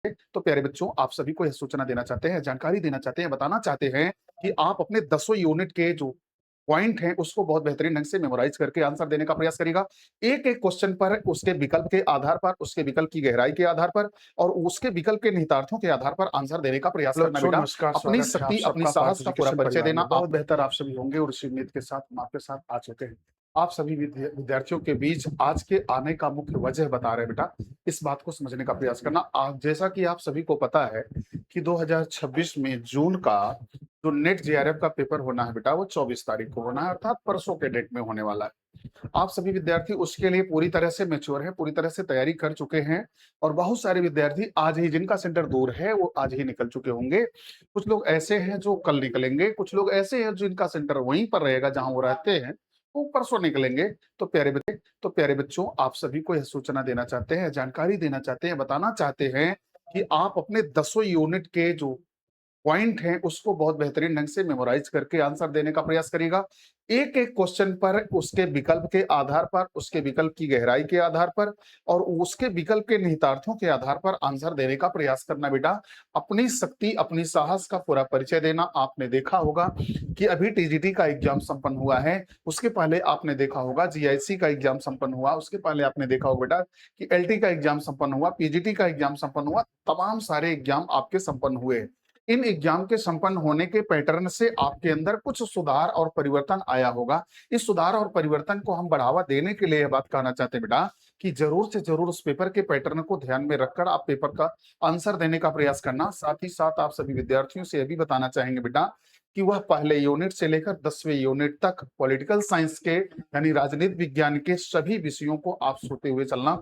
तो प्यारे बच्चों, आप सभी को यह सूचना देना चाहते हैं, जानकारी देना चाहते हैं, बताना चाहते हैं कि आप अपने दसों यूनिट के जो पॉइंट हैं, उसको बहुत बेहतरीन ढंग से मेमोराइज़ करके आंसर देने का प्रयास करिएगा। एक-एक क्वेश्चन पर उसके विकल्प के आधार पर, उसके विकल्प की गहराई के आधार पर और उसके विकल्प के निहितार्थों के आधार पर आंसर देने का प्रयास हेलो करना बच्चों, बेटा। नमस्कार, अपनी स्वागत है आप शक्ति, अपनी सबका पार्थ साहस का पूरा एजुकेशन परिचय परिवार देना में। बहुत आप बेहतर आप सभी होंगे और इसी उम्मीद के साथ हम आपके साथ आ चुके हैं। आप सभी विद्यार्थियों के बीच आज के आने का मुख्य वजह बता रहे हैं बेटा, इस बात को समझने का प्रयास करना। जैसा कि आप सभी को पता है कि 2026 में जून का जो नेट जेआरएफ का पेपर होना है बेटा, वो 24 तारीख को होना है, अर्थात परसों के डेट में होने वाला है। आप सभी विद्यार्थी उसके लिए पूरी तरह से मैच्योर हैं, पूरी तरह से तैयारी कर चुके हैं और बहुत सारे विद्यार्थी आज ही, जिनका सेंटर दूर है, वो आज ही निकल चुके होंगे। कुछ लोग ऐसे हैं जो कल निकलेंगे, कुछ लोग ऐसे हैं जिनका सेंटर वहीं पर रहेगा जहां वो रहते हैं, वो परसों निकलेंगे। तो प्यारे बच्चों, आप सभी को यह सूचना देना चाहते हैं, जानकारी देना चाहते हैं, बताना चाहते हैं कि आप अपने दसों यूनिट के जो पॉइंट हैं, उसको बहुत बेहतरीन ढंग से मेमोराइज़ करके आंसर देने का प्रयास करिएगा। एक-एक क्वेश्चन पर उसके विकल्प के आधार पर, उसके विकल्प की गहराई के आधार पर और उसके विकल्प के निहितार्थों के आधार पर आंसर देने का प्रयास करना बेटा। अपनी शक्ति, अपनी साहस का पूरा परिचय देना। आपने देखा होगा कि अभी टीजीटी का एग्ज़ाम संपन्न हुआ है, उसके पहले आपने देखा होगा जीआईसी का एग्ज़ाम संपन्न हुआ, उसके पहले आपने देखा होगा बेटा कि एलटी का एग्ज़ाम संपन्न हुआ, पीजीटी का एग्ज़ाम संपन्न हुआ, तमाम सारे एग्ज़ाम आपके संपन्न हुए। इन एग्जाम के संपन्न होने के पैटर्न से आपके अंदर कुछ सुधार और परिवर्तन आया होगा। इस सुधार और परिवर्तन को हम बढ़ावा देने के लिए यह बात कहना चाहते हैं बेटा कि ज़रूर से ज़रूर उस पेपर के पैटर्न को ध्यान में रखकर आप पेपर का आंसर देने का प्रयास करना। साथ ही साथ आप सभी विद्यार्थियों से यह भी बताना चाहेंगे बेटा कि वह पहले यूनिट से लेकर 10वें यूनिट तक पॉलिटिकल साइंस के यानी राजनीति विज्ञान के सभी विषयों को आप सोते हुए चलना।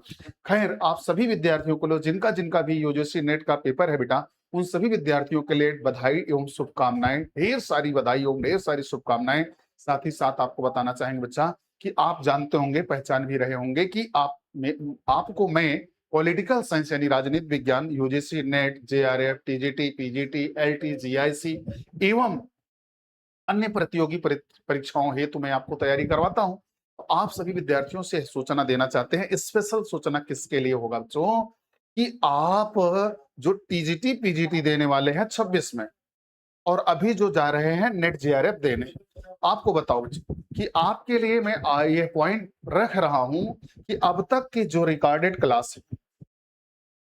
खैर, आप सभी विद्यार्थियों को जिनका भी यूजीसी नेट का पेपर है बेटा, उन सभी विद्यार्थियों के लिए बधाई एवं शुभकामनाएं, ढेर सारी बधाई एवं ढेर सारी शुभकामनाएं। साथ ही साथ आपको बताना चाहेंगे बच्चा कि आप जानते होंगे, पहचान भी रहे होंगे कि आपको मैं पॉलिटिकल साइंस यानी राजनीति विज्ञान, UGC net, JRF, TGT, PGT, LT, GIC एवं अन्य प्रतियोगी परीक्षाओं हेतु मैं आपको तैयारी करवाता हूं। तो आप सभी विद्यार्थियों से सूचना देना चाहते हैं। स्पेशल सूचना किसके लिए होगा बच्चों कि आप जो टीजीटी पीजीटी देने वाले हैं 26 में और अभी जो जा रहे हैं नेट जेआरएफ देने, आपको बताओ बच्चों कि आपके लिए मैं ये पॉइंट रख रहा हूं कि अब तक की जो रिकॉर्डेड क्लास है,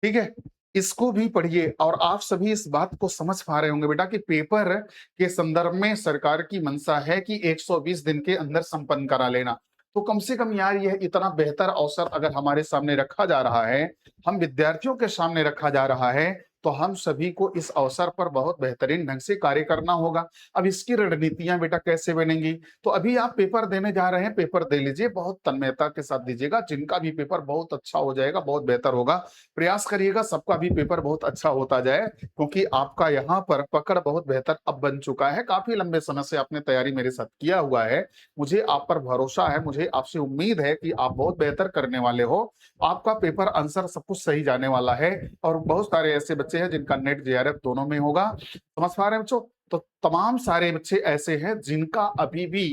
ठीक है, इसको भी पढ़िए और आप सभी इस बात को समझ पा रहे होंगे बेटा कि पेपर के संदर्भ में सरकार की मंशा है कि 120 दिन के अंदर संपन्न करा लेना। तो कम से कम यार, यह इतना बेहतर अवसर अगर हमारे सामने रखा जा रहा है, हम विद्यार्थियों के सामने रखा जा रहा है, तो हम सभी को इस अवसर पर बहुत बेहतरीन ढंग से कार्य करना होगा। अब इसकी रणनीतियां बेटा कैसे बनेंगी, तो अभी आप पेपर देने जा रहे हैं, पेपर दे लीजिए, बहुत तन्मयता के साथ दीजिएगा। जिनका भी पेपर बहुत अच्छा हो जाएगा, बहुत बेहतर होगा। प्रयास करिएगा सबका भी पेपर बहुत अच्छा होता जाए, क्योंकि आपका यहाँ पर पकड़ बहुत बेहतर अब बन चुका है। काफी लंबे समय से आपने तैयारी मेरे साथ किया हुआ है। मुझे आप पर भरोसा है, मुझे आपसे उम्मीद है कि आप बहुत बेहतर करने वाले हो। आपका पेपर आंसर सब कुछ सही जाने वाला है और बहुत सारे ऐसे बच्चे हैं जिनका नेट जेआरएफ दोनों में होगा। समझ पा रहे हैं बच्चों? तो तमाम सारे बच्चे ऐसे हैं जिनका अभी भी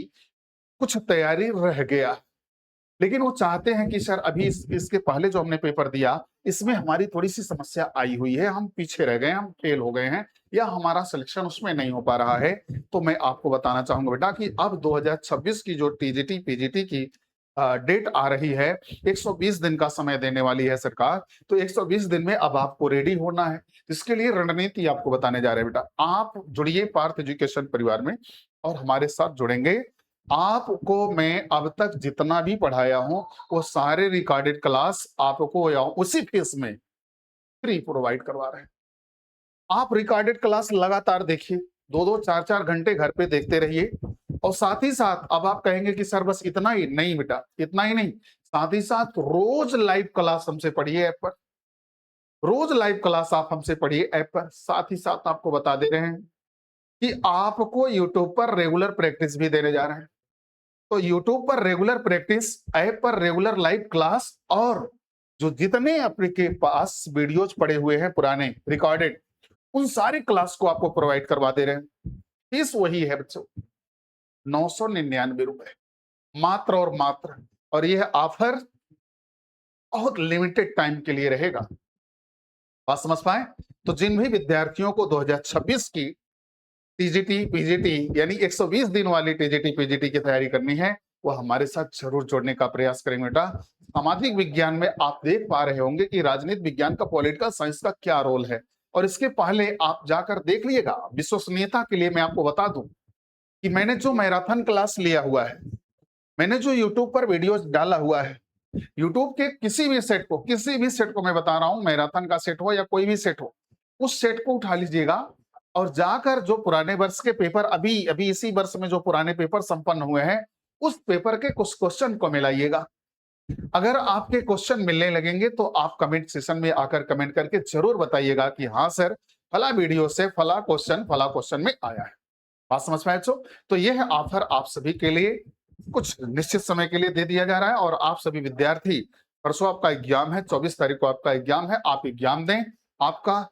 कुछ तैयारी रह गया, लेकिन वो चाहते हैं कि सर अभी इसके पहले जो हमने पेपर दिया, इसमें हमारी थोड़ी-सी समस्या आई हुई है, हम पीछे रह गए हैं, हम फेल हो गए हैं या हमारा सिलेक्शन उसमें नहीं हो पा रहा है। तो मैं आपको बताना चाहूँगा बेटा कि अब 2026 की जो टीजीटी, पीजीटी की डेट आ रही है, 120 दिन का समय देने वाली है सरकार। तो 120 दिन में अब आपको रेडी होना है। इसके लिए रणनीति आपको बताने जा रहे हैं बेटा। आप जुड़िए पार्थ एजुकेशन परिवार में और हमारे साथ जुड़ेंगे। आपको मैं अब तक जितना भी पढ़ाया हूँ, वो सारे रिकॉर्डेड क्लास आपको या उसी फीस में फ्री प्रोवाइड करवा रहे हैं। आप रिकॉर्डेड क्लास लगातार देखिए, 2-2 4-4 घंटे घर पे देखते रहिए और साथ ही साथ अब आप कहेंगे कि सर बस इतना ही, नहीं बेटा, इतना ही नहीं, साथ ही साथ रोज लाइव क्लास हमसे पढ़िए ऐप पर। रोज लाइव क्लास आप हमसे पढ़िए ऐप पर। साथ ही साथ आपको बता दे रहे हैं कि आपको यूट्यूब पर रेगुलर प्रैक्टिस भी देने जा रहे हैं। तो यूट्यूब पर रेगुलर प्रैक्टिस, ऐप पर रेगुलर लाइव क्लास और जो जितने आपके पास वीडियोज पड़े हुए हैं पुराने रिकॉर्डेड, उन सारी क्लास को आपको प्रोवाइड करवा दे रहे हैं। फीस वही है बच्चों, 999 रुपए मात्र और मात्र। और यह ऑफर बहुत लिमिटेड टाइम के लिए रहेगा। बात समझ पाए? तो जिन भी विद्यार्थियों को 2026 की टीजीटी, पीजीटी यानी 120 दिन वाली टीजीटी, पीजीटी की तैयारी करनी है, वो हमारे साथ जरूर जुड़ने का प्रयास करेंगे बेटा। सामाजिक विज्ञान में आप देख पा रहे होंगे कि राजनीति विज्ञान का, पॉलिटिकल साइंस का क्या रोल है, और इसके पहले आप जाकर देख लीजिएगा। विश्वसनीयता के लिए मैं आपको बता दूं कि मैंने जो मैराथन क्लास लिया हुआ है, मैंने जो यूट्यूब पर वीडियोस डाला हुआ है, यूट्यूब के किसी भी सेट को मैं बता रहा हूं, मैराथन का सेट हो या कोई भी सेट हो, उस सेट को उठा लीजिएगा और जाकर जो पुराने वर्ष के पेपर, अभी अभी इसी वर्ष में जो पुराने पेपर संपन्न हुए हैं, उस पेपर के कुछ क्वेश्चन को मिलाइएगा। अगर आपके क्वेश्चन मिलने लगेंगे तो आप कमेंट सेशन में आकर कमेंट करके जरूर बताइएगा कि हाँ सर, फला वीडियो से फला क्वेश्चन में आया है। बात समझ में आए बच्चों? तो यह ऑफर आप सभी के लिए कुछ निश्चित समय के लिए दे दिया जा रहा है, और आप सभी विद्यार्थी, परसों आपका एग्जाम है, 24 तारीख को आपका एग्जाम है, आप एग्जाम दें। आपका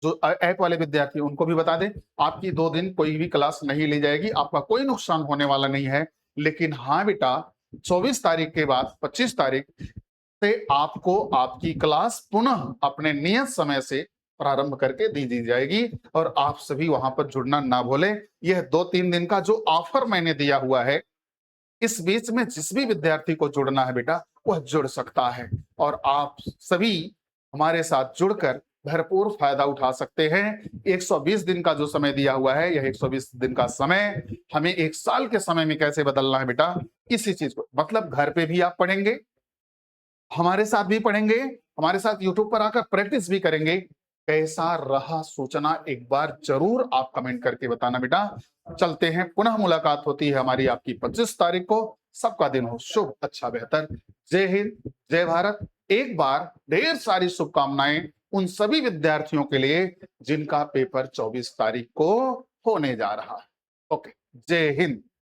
जो ऐप वाले विद्यार्थी उनको भी बता दें, आपकी 2 दिन कोई भी क्लास नहीं ली जाएगी, आपका कोई नुकसान होने वाला नहीं है। लेकिन हाँ बेटा, 24 तारीख के बाद 25 तारीख से आपको आपकी क्लास पुनः अपने नियत समय से प्रारंभ करके दी जाएगी, और आप सभी वहां पर जुड़ना ना भूलें। यह 2-3 दिन का जो ऑफर मैंने दिया हुआ है, इस बीच में जिस भी विद्यार्थी को जुड़ना है बेटा, वह जुड़ सकता है, और आप सभी हमारे साथ जुड़कर भरपूर फायदा उठा सकते हैं। 120 दिन का जो समय दिया हुआ है, यह 120 दिन का समय हमें 1 साल के समय में कैसे बदलना है बेटा, इसी चीज को, मतलब घर पे भी आप पढ़ेंगे, हमारे साथ भी पढ़ेंगे, हमारे साथ यूट्यूब पर आकर प्रैक्टिस भी करेंगे। कैसा रहा सूचना एक बार जरूर आप कमेंट करके बताना बेटा। चलते हैं, पुनः मुलाकात होती है हमारी आपकी 25 तारीख को। सबका दिन हो शुभ, अच्छा, बेहतर। जय हिंद, जय भारत। एक बार ढेर सारी शुभकामनाएं उन सभी विद्यार्थियों के लिए जिनका पेपर 24 तारीख को होने जा रहा है। ओके, जय हिंद।